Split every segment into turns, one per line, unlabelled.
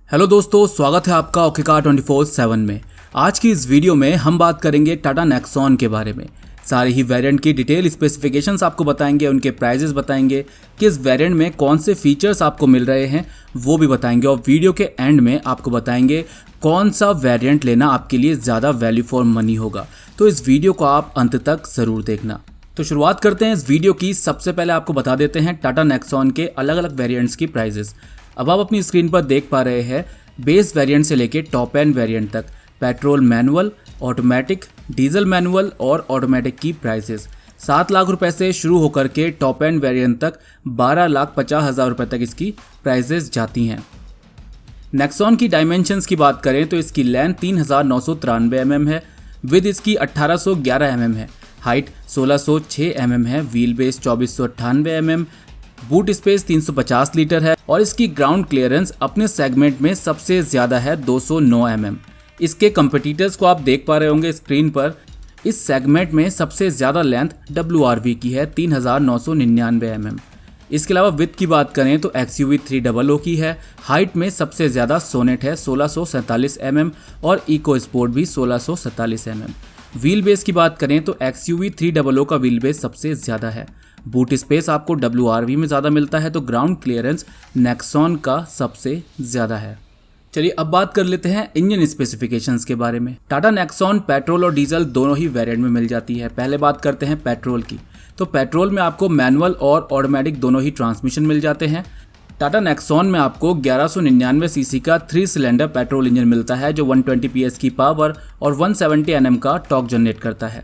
Hello दोस्तों, स्वागत है आपका ओकेकार 24/7 में। आज की इस वीडियो में हम बात करेंगे टाटा नेक्सॉन के बारे में। सारे ही वेरिएंट की डिटेल स्पेसिफिकेशंस आपको बताएंगे, उनके प्राइजेस बताएंगे, किस वेरिएंट में कौन से फीचर्स आपको मिल रहे हैं वो भी बताएंगे, और वीडियो के एंड में आपको बताएंगे कौन सा वेरिएंट लेना आपके लिए ज़्यादा वैल्यू फॉर मनी होगा। तो इस वीडियो को आप अंत तक ज़रूर देखना। तो शुरुआत करते हैं इस वीडियो की। सबसे पहले आपको बता देते हैं टाटा नेक्सॉन के अलग अलग वेरिएंट्स की प्राइजेस। अब आप अपनी स्क्रीन पर देख पा रहे हैं बेस वेरिएंट से लेके टॉप एंड वेरिएंट तक petrol manual, automatic, diesel manual और ऑटोमेटिक की प्राइसेस 7 लाख रुपए से शुरू होकर के टॉप एंड वेरिएंट तक 12,50,000 रुपए तक इसकी प्राइसेस जाती हैं। नेक्सॉन की डायमेंशंस की बात करें तो इसकी लेंथ 3,993 mm है, विद इसकी 1,811 mm है, हाइट 1,606 mm है, wheel base 2,498 mm, boot space 350 litre है और इसकी ग्राउंड क्लियरेंस अपने सेगमेंट में सबसे ज़्यादा है 209 mm। इसके कंपटीटर्स को आप देख पा रहे होंगे स्क्रीन पर। इस सेगमेंट में सबसे ज़्यादा लेंथ WRV की है 3,999 mm। इसके अलावा विड्थ की बात करें तो XUV 300 की है। हाइट में सबसे ज़्यादा सोनेट है 1,647 mm और इको स्पोर्ट भी 1,647 mm। व्हील बेस की बात करें तो XUV 300 का व्हील बेस सबसे ज़्यादा है। बूट स्पेस आपको WRV में ज़्यादा मिलता है, तो ग्राउंड क्लियरेंस नेक्सॉन का सबसे ज़्यादा है। चलिए अब बात कर लेते हैं इंजन स्पेसिफिकेशंस के बारे में। टाटा नेक्सॉन पेट्रोल और डीजल दोनों ही वेरिएंट में मिल जाती है। पहले बात करते हैं पेट्रोल की। तो पेट्रोल में आपको मैनुअल और ऑटोमेटिक दोनों ही ट्रांसमिशन मिल जाते हैं। टाटा नेक्सॉन में आपको 1199 सीसी का 3 सिलेंडर पेट्रोल इंजन मिलता है जो 120 PS की पावर और 170 Nm का टॉर्क जनरेट करता है।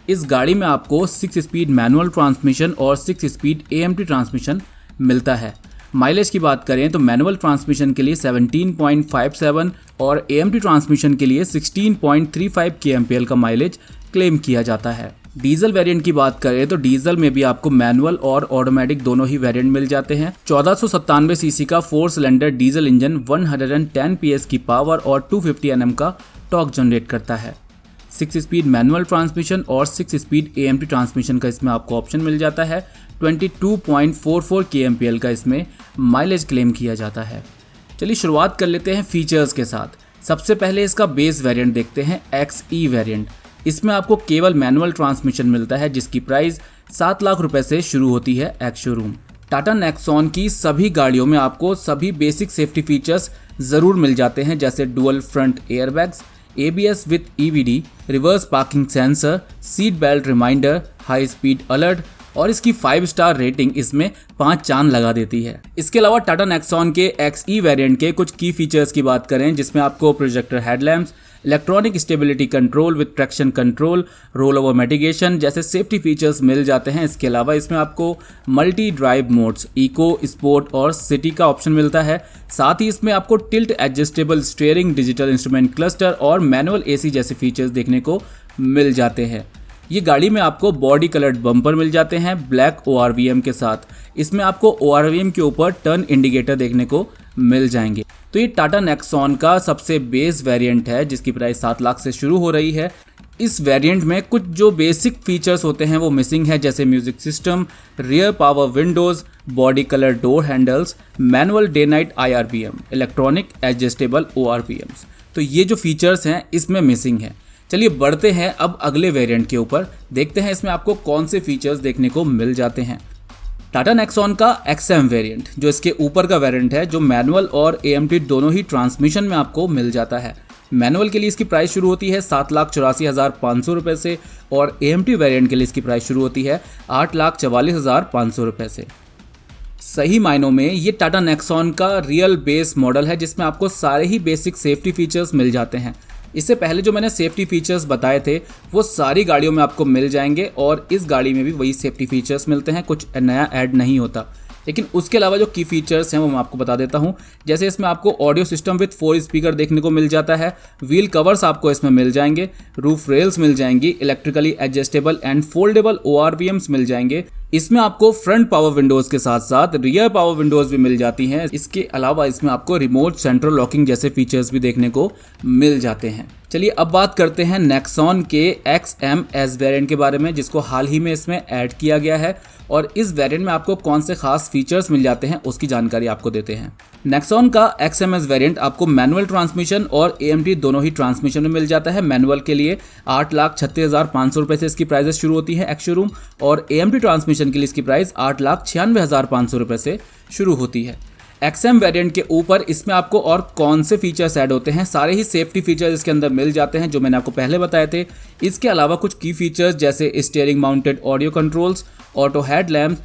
इस गाड़ी में आपको 6 स्पीड मैनुअल ट्रांसमिशन और 6 स्पीड AMT ट्रांसमिशन मिलता है। माइलेज की बात करें तो मैनुअल ट्रांसमिशन के लिए 17.57 और AMT ट्रांसमिशन के लिए 16.35 kmpl का माइलेज क्लेम किया जाता है। डीजल वेरिएंट की बात करें तो डीजल में भी आपको मैनुअल और ऑटोमेटिक दोनों ही वेरिएंट मिल जाते हैं। 1497 सीसी का 4 सिलेंडर डीजल इंजन 110 PS की पावर और 250 Nm का टॉर्क जनरेट करता है। 6 स्पीड मैनुअल ट्रांसमिशन और 6 स्पीड AMT ट्रांसमिशन का इसमें आपको ऑप्शन मिल जाता है। 22.44 kmpl का इसमें माइलेज क्लेम किया जाता है। चलिए शुरुआत कर लेते हैं फीचर्स के साथ। सबसे पहले इसका बेस वेरिएंट देखते हैं, XE वेरिएंट। इसमें आपको केवल मैनुअल ट्रांसमिशन मिलता है जिसकी प्राइस 7 लाख रुपए से शुरू होती है एक्स शोरूम। टाटा नेक्सॉन की सभी गाड़ियों में आपको सभी बेसिक सेफ्टी फीचर्स ज़रूर मिल जाते हैं, जैसे dual front airbags, ABS with EBD, reverse parking sensor, seat belt reminder, high speed alert और इसकी 5 स्टार रेटिंग इसमें 5 चांद लगा देती है। इसके अलावा टाटा नेक्सॉन के XE वेरिएंट के कुछ की फीचर्स की बात करें जिसमें आपको projector headlamps, electronic stability control with traction control, roll over mitigation जैसे सेफ्टी फीचर्स मिल जाते हैं। इसके अलावा इसमें आपको multi drive modes, eco, sport और सिटी का ऑप्शन मिलता है। साथ ही इसमें आपको tilt adjustable steering, digital instrument cluster और मैनुअल AC जैसे फीचर्स देखने को मिल जाते हैं। ये गाड़ी में आपको बॉडी कलर्ड बम्पर मिल जाते हैं ब्लैक ORVM के साथ। इसमें आपको ORVM के ऊपर टर्न इंडिकेटर देखने को मिल जाएंगे। तो ये टाटा नेक्सॉन का सबसे बेस वेरिएंट है जिसकी प्राइस 7 लाख से शुरू हो रही है। इस वेरिएंट में कुछ जो बेसिक फीचर्स होते हैं वो मिसिंग है, जैसे music system, rear power Windows, body colour door handles, manual day night IRBM, electronic adjustable ORVMs। तो ये जो फीचर्स हैं इसमें मिसिंग है। चलिए बढ़ते हैं अब अगले वेरिएंट के ऊपर, देखते हैं इसमें आपको कौन से फीचर्स देखने को मिल जाते हैं। टाटा नेक्सॉन का XM वेरिएंट जो इसके ऊपर का वेरिएंट है, जो मैनुअल और AMT दोनों ही ट्रांसमिशन में आपको मिल जाता है। मैनुअल के लिए इसकी प्राइस शुरू होती है 7,84,500 रुपये से और AMT वेरिएंट के लिए इसकी प्राइस शुरू होती है 8,44,500 रुपये से। सही मायनों में ये टाटा नेक्सॉन का रियल बेस मॉडल है जिसमें आपको सारे ही बेसिक सेफ्टी फीचर्स मिल जाते हैं। इससे पहले जो मैंने सेफ्टी फीचर्स बताए थे वो सारी गाड़ियों में आपको मिल जाएंगे और इस गाड़ी में भी वही सेफ्टी फीचर्स मिलते हैं, कुछ नया ऐड नहीं होता। लेकिन उसके अलावा जो की फीचर्स हैं वो मैं आपको बता देता हूं। जैसे इसमें आपको ऑडियो सिस्टम विद 4 स्पीकर देखने को मिल जाता है, व्हील कवर्स आपको इसमें मिल जाएंगे, रूफ रेल्स मिल जाएंगी, electrically adjustable and foldable ORVMs मिल जाएंगे। इसमें आपको फ्रंट पावर विंडोज के साथ साथ रियर पावर विंडोज भी मिल जाती हैं। इसके अलावा इसमें आपको रिमोट सेंट्रल लॉकिंग जैसे फीचर्स भी देखने को मिल जाते हैं। चलिए अब बात करते हैं नेक्सॉन के XMS वेरिएंट के बारे में, जिसको हाल ही में इसमें ऐड किया गया है और इस वेरिएंट में आपको कौन से खास फीचर्स मिल जाते हैं उसकी जानकारी आपको देते हैं। नेक्सॉन का XMS वेरिएंट आपको मैनुअल ट्रांसमिशन और AMT दोनों ही ट्रांसमिशन में मिल जाता है। मैनुअल के लिए 8,36,500 रुपये से इसकी प्राइसेस शुरू होती है एक्स शोरूम, और AMT ट्रांसमिशन के लिए इसकी प्राइस 8,96,500 रुपये से शुरू होती है। XM वेरिएंट के ऊपर इसमें आपको और कौन से फीचर्स ऐड होते हैं, सारे ही सेफ्टी फीचर्स इसके अंदर मिल जाते हैं जो मैंने आपको पहले बताए थे। इसके अलावा कुछ की फीचर्स जैसे steering mounted audio controls, auto headlamp,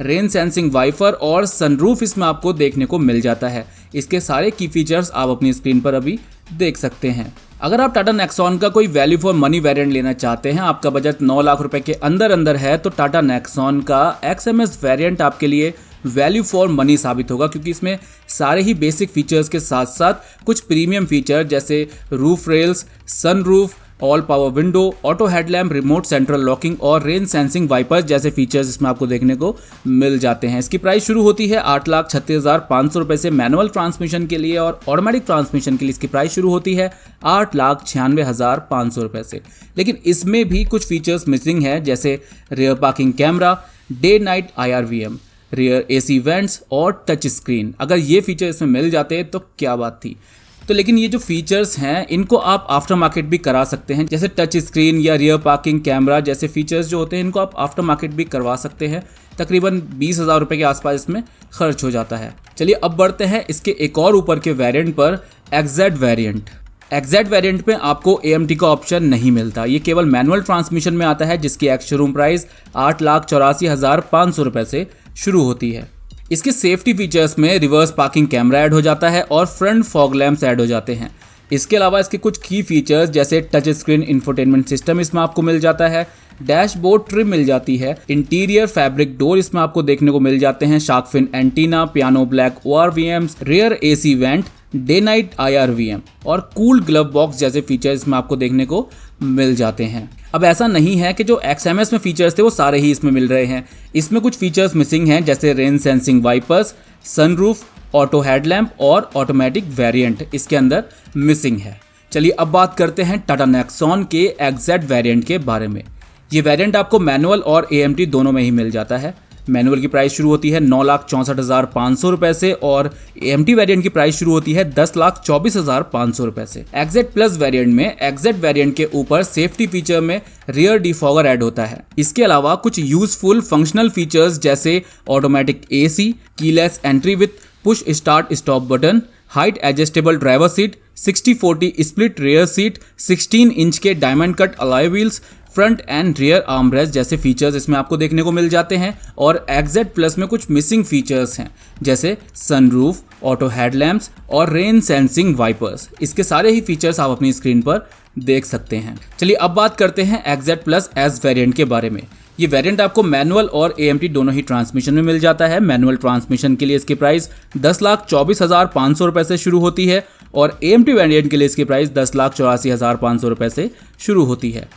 rain sensing wiper और सनरूफ इसमें आपको देखने को मिल जाता है। इसके सारे की फीचर्स आप अपनी स्क्रीन पर अभी देख सकते हैं। अगर आप टाटा नेक्सॉन का कोई वैल्यू फॉर मनी वेरिएंट लेना चाहते हैं, आपका बजट 9 लाख रुपए के अंदर है, तो टाटा नेक्सॉन का XMS वेरिएंट आपके लिए वैल्यू फॉर मनी साबित होगा, क्योंकि इसमें सारे ही बेसिक फीचर्स के साथ साथ कुछ प्रीमियम फीचर जैसे roof rails, sunroof, all power window, auto headlamp, remote central locking और रेन सेंसिंग वाइपर्स जैसे फीचर्स इसमें आपको देखने को मिल जाते हैं। इसकी प्राइस शुरू होती है 8,36,500 रुपये से मैनुअल ट्रांसमिशन के लिए, और ऑटोमेटिक ट्रांसमिशन के लिए इसकी प्राइस शुरू होती है 8,96,500 रुपये से। लेकिन इसमें भी कुछ फीचर्स मिसिंग है, जैसे rear parking camera, day night IRVM, rear AC vents और टच स्क्रीन। अगर ये फीचर इसमें मिल जाते तो क्या बात थी। तो लेकिन ये जो फीचर्स हैं इनको आप आफ्टर मार्केट भी करा सकते हैं, जैसे टच स्क्रीन या रियर पार्किंग कैमरा जैसे फीचर्स जो होते हैं इनको आप आफ्टर मार्केट भी करवा सकते हैं। तकरीबन 20,000 रुपये के आसपास इसमें खर्च हो जाता है। चलिए अब बढ़ते हैं इसके एक और ऊपर के वेरिएंट पर, XZ वेरिएंट। XZ वेरिएंट में आपको AMT का ऑप्शन नहीं मिलता, ये केवल मैनुअल ट्रांसमिशन में आता है, जिसकी एक्स शोरूम प्राइस 8,84,500 रुपये से शुरू होती है। इसके सेफ्टी फीचर्स में रिवर्स पार्किंग कैमरा ऐड हो जाता है और फ्रंट फॉग लैंप्स ऐड हो जाते हैं। इसके अलावा इसके कुछ की फीचर्स जैसे टच स्क्रीन इंफोटेनमेंट सिस्टम इसमें आपको मिल जाता है, डैशबोर्ड ट्रिम मिल जाती है, इंटीरियर फैब्रिक डोर इसमें आपको देखने को मिल जाते हैं, shark fin antenna, piano black ORVMs, rear AC vent, day night IRVM और कूल ग्लव बॉक्स जैसे फीचर्स इसमें आपको देखने को मिल जाते हैं। अब ऐसा नहीं है कि जो XMS में फीचर्स थे वो सारे ही इसमें मिल रहे हैं, इसमें कुछ फीचर्स मिसिंग हैं, जैसे rain sensing wipers, sunroof, auto headlamp और ऑटोमेटिक वेरिएंट इसके अंदर मिसिंग है। चलिए अब बात करते हैं टाटा नेक्सॉन के XZ वेरिएंट के बारे में। ये वेरिएंट आपको मैनुअल और AMT दोनों में ही मिल जाता है। मैनुअल की प्राइस शुरू होती है 9,64,500 रुपये से और AMT वेरिएंट की प्राइस शुरू होती है 10,24,500 रुपये से। XZ प्लस वेरिएंट में XZ वेरिएंट के ऊपर सेफ्टी फीचर में रियर डिफॉगर ऐड होता है। इसके अलावा कुछ यूजफुल फंक्शनल फीचर्स जैसे automatic AC, keyless entry with push start stop button, height adjustable driver seat, 60/40 split rear seat, 16 inch के diamond cut alloy wheels, front and rear armrest जैसे features इसमें आपको देखने को मिल जाते हैं। और XZ प्लस में कुछ मिसिंग फीचर्स हैं, जैसे सनरूफ, ऑटो हेडलैम्प्स और रेन सेंसिंग वाइपर्स। इसके सारे ही फीचर्स आप अपनी स्क्रीन पर देख सकते हैं। चलिए अब बात करते हैं XZ प्लस S वेरिएंट के बारे में। ये वेरिएंट आपको मैनुअल और AMT दोनों ही ट्रांसमिशन में मिल जाता है। मैनुअल ट्रांसमिशन के लिए इसकी प्राइस 10,24,500 रुपये से शुरू होती है और AMT वेरिएंट के लिए इसकी प्राइस 10,84,500 रुपये से शुरू होती है।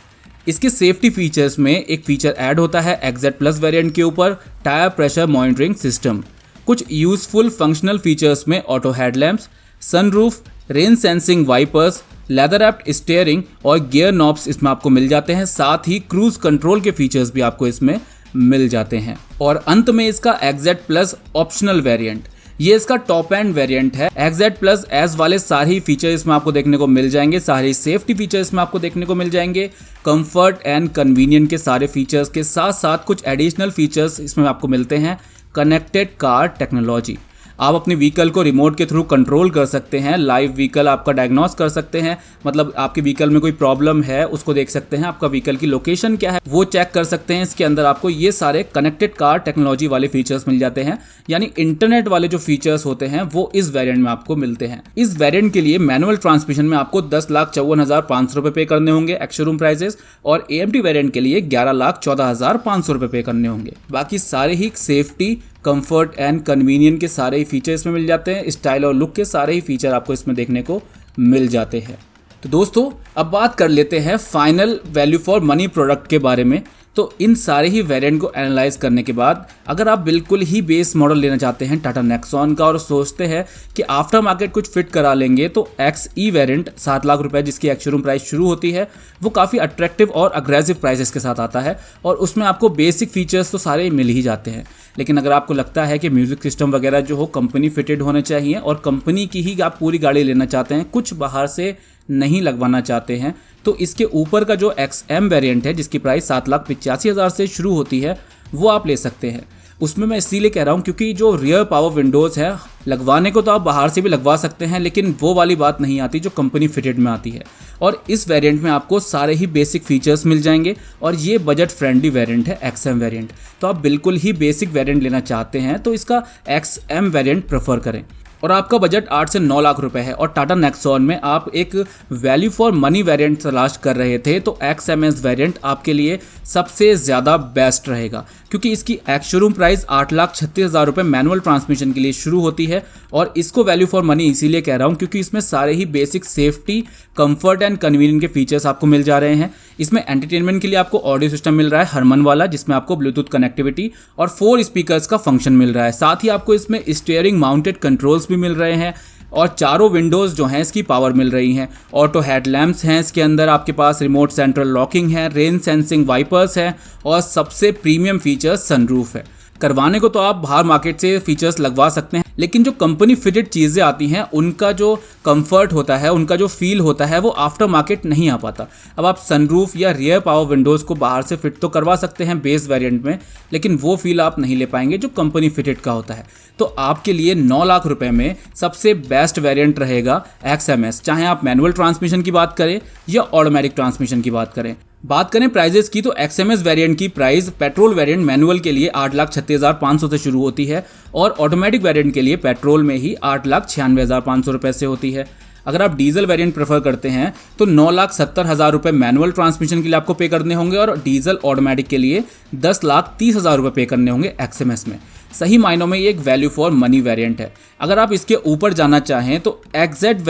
इसके सेफ्टी फीचर्स में एक फीचर ऐड होता है XZ प्लस वेरिएंट के ऊपर, टायर प्रेशर मॉनिटरिंग सिस्टम। कुछ यूजफुल फंक्शनल फीचर्स में auto headlamps, sunroof, rain sensing wipers, leather wrapped steering और गियर नॉब्स इसमें आपको मिल जाते हैं। साथ ही क्रूज कंट्रोल के फीचर्स भी आपको इसमें मिल जाते हैं। और अंत में इसका XZ प्लस ऑप्शनल वेरिएंट, ये इसका टॉप एंड वेरिएंट है। XZ प्लस S वाले सारे ही फीचर इसमें आपको देखने को मिल जाएंगे, सारे सेफ्टी फीचर इसमें आपको देखने को मिल जाएंगे। कंफर्ट एंड कन्वीनियंट के सारे फीचर्स के साथ साथ कुछ एडिशनल फीचर्स इसमें आपको मिलते हैं। कनेक्टेड कार टेक्नोलॉजी, आप अपनी व्हीकल को रिमोट के थ्रू कंट्रोल कर सकते हैं। लाइव व्हीकल आपका डायग्नोस कर सकते हैं, मतलब आपके व्हीकल में कोई प्रॉब्लम है उसको देख सकते हैं, आपका व्हीकल की लोकेशन क्या है वो चेक कर सकते हैं। इसके अंदर आपको ये सारे कनेक्टेड कार टेक्नोलॉजी वाले फीचर्स मिल जाते हैं, यानी इंटरनेट वाले जो फीचर्स होते हैं वो इस वेरिएंट में आपको मिलते हैं। इस वेरिएंट के लिए मैनुअल ट्रांसमिशन में आपको 10,54,500 रुपये पे करने होंगे एक्स शोरूम प्राइसेस, और AMT वेरिएंट के लिए 11,14,500 रुपये पे करने होंगे। बाकी सारे ही सेफ्टी, कंफर्ट एंड कन्वीनियंट के सारे ही फीचर इसमें मिल जाते हैं। स्टाइल और लुक के सारे ही फीचर आपको इसमें देखने को मिल जाते हैं। तो दोस्तों अब बात कर लेते हैं final value for money product के बारे में। तो इन सारे ही वेरिएंट को एनालाइज करने के बाद अगर आप बिल्कुल ही बेस मॉडल लेना चाहते हैं टाटा नेक्सॉन का और सोचते हैं कि आफ्टर मार्केट कुछ फिट करा लेंगे, तो XE वेरिएंट 7 लाख रुपए जिसकी एक्स-शोरूम प्राइस शुरू होती है वो काफ़ी अट्रैक्टिव और अग्रेसिव प्राइसेस के साथ आता है और उसमें आपको बेसिक फीचर्स तो सारे मिल ही जाते हैं। लेकिन अगर आपको लगता है कि म्यूज़िक सिस्टम वगैरह जो हो कंपनी फिटेड होने चाहिए और कंपनी की ही आप पूरी गाड़ी लेना चाहते हैं, कुछ बाहर से नहीं लगवाना चाहते हैं, तो इसके ऊपर का जो XM वेरिएंट है जिसकी प्राइस 7,85,000 से शुरू होती है वो आप ले सकते हैं। उसमें मैं इसीलिए कह रहा हूँ क्योंकि जो रियर पावर विंडोज़ है लगवाने को तो आप बाहर से भी लगवा सकते हैं, लेकिन वो वाली बात नहीं आती जो कंपनी फिटेड में आती है। और इस वेरिएंट में आपको सारे ही बेसिक फीचर्स मिल जाएंगे और ये बजट फ्रेंडली वेरिएंट है XM वेरिएंट। तो आप बिल्कुल ही बेसिक वेरिएंट लेना चाहते हैं तो इसका XM वेरिएंट प्रेफर करें। और आपका बजट 8 से 9 लाख रुपए है और टाटा नेक्सॉन में आप एक वैल्यू फॉर मनी वेरिएंट तलाश कर रहे थे, तो XMS वेरिएंट आपके लिए सबसे ज़्यादा बेस्ट रहेगा क्योंकि इसकी एक्स-शोरूम प्राइस 8,36,000 रुपये मैनुअल ट्रांसमिशन के लिए शुरू होती है। और इसको वैल्यू फॉर मनी इसीलिए कह रहा हूँ क्योंकि इसमें सारे ही basic safety, comfort and convenience के फीचर्स आपको मिल जा रहे हैं। इसमें एंटरटेनमेंट के लिए आपको ऑडियो सिस्टम मिल रहा है हरमन वाला, जिसमें आपको ब्लूटूथ कनेक्टिविटी और 4 स्पीकर्स का फंक्शन मिल रहा है। साथ ही आपको इसमें स्टीयरिंग माउंटेड कंट्रोल्स भी मिल रहे हैं और चारों विंडोज़ जो हैं इसकी पावर मिल रही हैं। ऑटो हेडलैम्प्स हैं इसके अंदर, आपके पास रिमोट सेंट्रल लॉकिंग है, रेन सेंसिंग वाइपर्स है और सबसे प्रीमियम फीचर सनरूफ है। करवाने को तो आप बाहर मार्केट से फीचर्स लगवा सकते हैं, लेकिन जो कंपनी फिटेड चीज़ें आती हैं उनका जो कंफर्ट होता है, उनका जो फील होता है वो आफ्टर मार्केट नहीं आ पाता। अब आप सनरूफ या रियर पावर विंडोज़ को बाहर से फिट तो करवा सकते हैं बेस वेरिएंट में, लेकिन वो फील आप नहीं ले पाएंगे जो कंपनी फिटेड का होता है। तो आपके लिए 9 लाख रुपए में सबसे बेस्ट वेरिएंट रहेगा XMS, चाहे आप मैनुअल ट्रांसमिशन की बात करें या ऑटोमेटिक ट्रांसमिशन की बात करें। बात करें प्राइजेस की तो XMS वेरिएंट की प्राइस पेट्रोल वेरिएंट मैनुअल के लिए 8,36,500 से शुरू होती है और ऑटोमेटिक वेरिएंट के लिए पेट्रोल में ही 8,96,500 रुपये से होती है। अगर आप डीजल वेरिएंट प्रेफर करते हैं तो 9,70,000 रुपये मैनुअल ट्रांसमिशन के लिए आपको पे करने होंगे और डीजल ऑटोमेटिक के लिए 10,30,000 रुपये पे करने होंगे XMS में। सही मायनों में ये एक वैल्यू फॉर मनी वेरिएंट है। अगर आप इसके ऊपर जाना चाहें तो एग्जैक्ट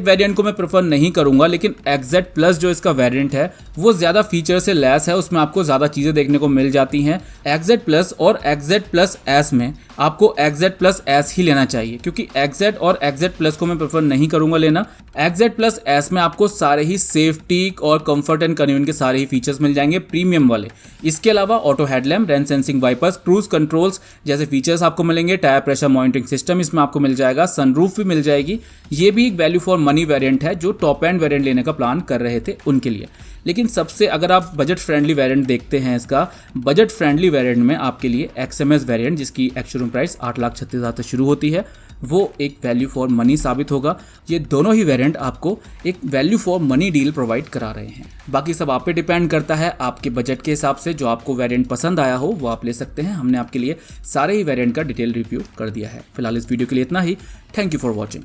वेरिएंट को मैं प्रेफर नहीं करूंगा, लेकिन एग्जैक्ट प्लस जो इसका वेरिएंट है वो ज़्यादा फीचर से लैस है, उसमें आपको ज़्यादा चीज़ें देखने को मिल जाती हैं। एग्जैक्ट प्लस और एग्जैक्ट प्लस एस में आपको एग्जैक्ट प्लस एस ही लेना चाहिए क्योंकि एग्जैक्ट और एग्जैक्ट प्लस को मैं प्रेफर नहीं करूंगा लेना। एग्जैक्ट प्लस एस में आपको सारे ही सेफ्टी और कंफर्ट एंड कन्वीनियंस के सारे ही फीचर्स मिल जाएंगे प्रीमियम वाले। इसके अलावा auto headlamp, rain sensing wipers, cruise controls जैसे फीचर्स आपको मिलेंगे। टायर प्रेशर मॉनिटरिंग सिस्टम इसमें आपको मिल जाएगा, सनरूफ भी मिल जाएगी। ये भी एक वैल्यू फॉर मनी वेरिएंट है जो टॉप एंड वेरिएंट लेने का प्लान कर रहे थे उनके लिए। लेकिन सबसे अगर आप बजट फ्रेंडली वेरिएंट देखते हैं, इसका बजट फ्रेंडली वेरिएंट में आपके लिए XMS वेरिएंट जिसकी एक्स-शोरूम प्राइस 8,36,000 से शुरू होती है वो एक वैल्यू फॉर मनी साबित होगा। ये दोनों ही वेरिएंट आपको एक value for money deal provide करा रहे हैं। बाकी सब आप पे डिपेंड करता है, आपके बजट के हिसाब से जो आपको वेरिएंट पसंद आया हो वो आप ले सकते हैं। हमने आपके लिए सारे ही वेरिएंट का डिटेल रिव्यू कर दिया है। फिलहाल इस वीडियो के लिए इतना ही। Thank you for watching.